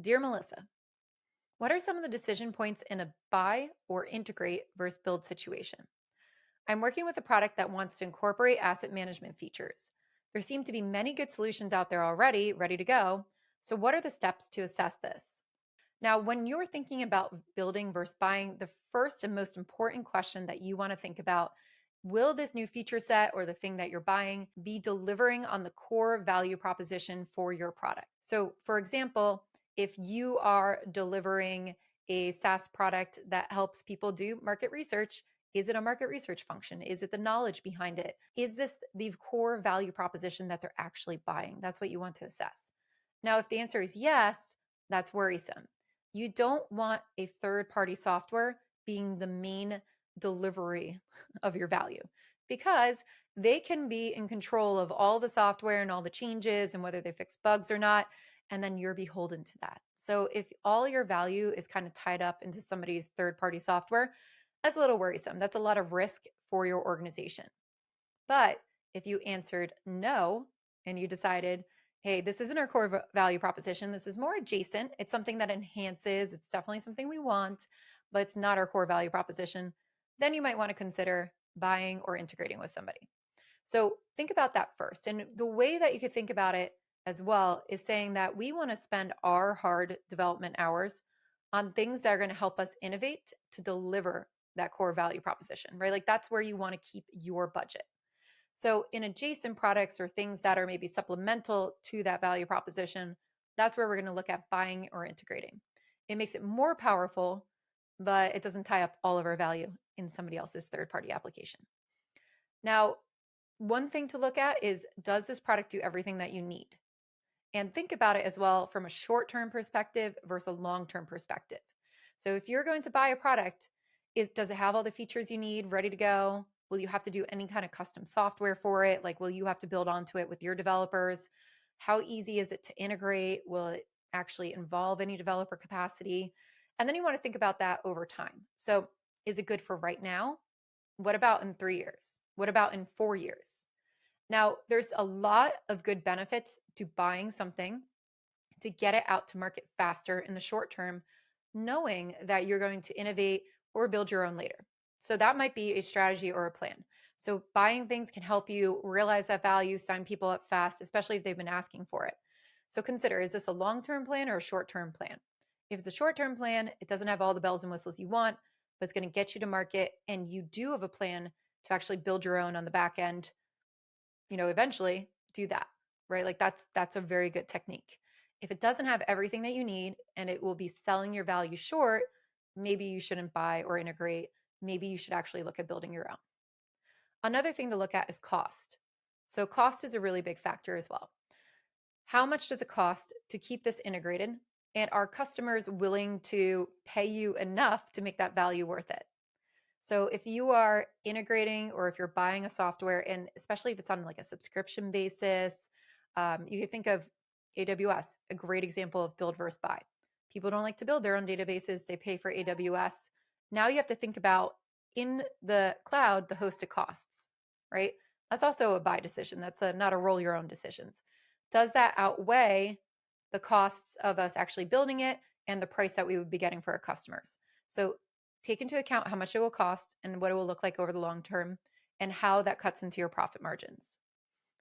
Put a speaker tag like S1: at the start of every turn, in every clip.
S1: Dear Melissa, what are some of the decision points in a buy or integrate versus build situation? I'm working with a product that wants to incorporate asset management features. There seem to be many good solutions out there already, ready to go. So, what are the steps to assess this? Now, when you're thinking about building versus buying, the first and most important question that you want to think about: will this new feature set or the thing that you're buying be delivering on the core value proposition for your product? So, for example, if you are delivering a SaaS product that helps people do market research, is it a market research function? Is it the knowledge behind it? Is this the core value proposition that they're actually buying? That's what you want to assess. Now, if the answer is yes, that's worrisome. You don't want a third party software being the main delivery of your value because they can be in control of all the software and all the changes and whether they fix bugs or not. And then you're beholden to that. So if all your value is kind of tied up into somebody's third party software, that's a little worrisome. That's a lot of risk for your organization. But if you answered no and you decided, hey, this isn't our core value proposition, this is more adjacent, it's something that enhances, it's definitely something we want, but it's not our core value proposition, then you might want to consider buying or integrating with somebody. So think about that first. And the way that you could think about it as well is saying that we want to spend our hard development hours on things that are going to help us innovate to deliver that core value proposition, right? Like that's where you want to keep your budget. So, in adjacent products or things that are maybe supplemental to that value proposition, that's where we're going to look at buying or integrating. It makes it more powerful, but it doesn't tie up all of our value in somebody else's third party application. Now, one thing to look at is, does this product do everything that you need? And think about it as well from a short term perspective versus a long term perspective. So if you're going to buy a product, does it have all the features you need ready to go? Will you have to do any kind of custom software for it? Like, will you have to build onto it with your developers? How easy is it to integrate? Will it actually involve any developer capacity? And then you want to think about that over time. So, is it good for right now? What about in 3 years? What about in 4 years? Now, there's a lot of good benefits to buying something to get it out to market faster in the short term, knowing that you're going to innovate or build your own later. So that might be a strategy or a plan. So buying things can help you realize that value, sign people up fast, especially if they've been asking for it. So consider, is this a long-term plan or a short-term plan? If it's a short-term plan, it doesn't have all the bells and whistles you want, but it's going to get you to market and you do have a plan to actually build your own on the back end, eventually do that, right? Like that's a very good technique. If it doesn't have everything that you need and it will be selling your value short, maybe you shouldn't buy or integrate. Maybe you should actually look at building your own. Another thing to look at is cost. So cost is a really big factor as well. How much does it cost to keep this integrated? And are customers willing to pay you enough to make that value worth it? So if you are integrating or if you're buying a software, and especially if it's on like a subscription basis, you can think of AWS, a great example of build versus buy. People don't like to build their own databases, they pay for AWS. Now you have to think about in the cloud, the hosted costs, right? That's also a buy decision. That's not a roll your own decisions. Does that outweigh the costs of us actually building it and the price that we would be getting for our customers? So take into account how much it will cost and what it will look like over the long term and how that cuts into your profit margins.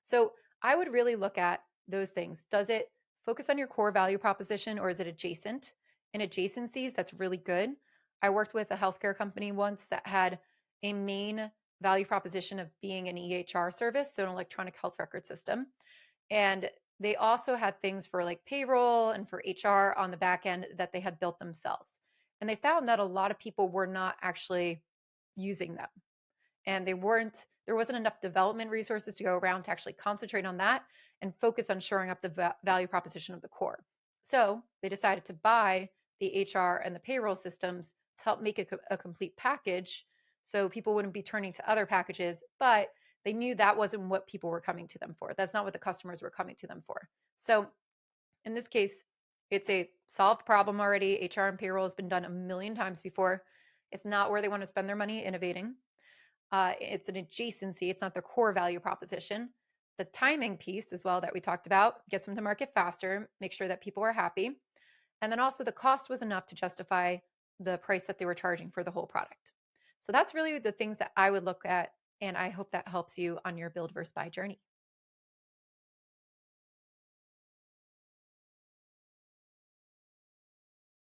S1: So I would really look at those things. Does it focus on your core value proposition or is it adjacent? In adjacencies, that's really good. I worked with a healthcare company once that had a main value proposition of being an EHR service, so an electronic health record system. And they also had things for like payroll and for HR on the back end that they had built themselves. And they found that a lot of people were not actually using them. And there wasn't enough development resources to go around to actually concentrate on that and focus on shoring up the value proposition of the core. So they decided to buy the HR and the payroll systems to help make a complete package so people wouldn't be turning to other packages, but they knew that wasn't what people were coming to them for. That's not what the customers were coming to them for. So in this case, it's a solved problem already. HR and payroll has been done a million times before. It's not where they want to spend their money innovating. It's an adjacency. It's not their core value proposition. The timing piece as well that we talked about gets them to market faster, make sure that people are happy. And then also the cost was enough to justify the price that they were charging for the whole product. So that's really the things that I would look at. And I hope that helps you on your build versus buy journey.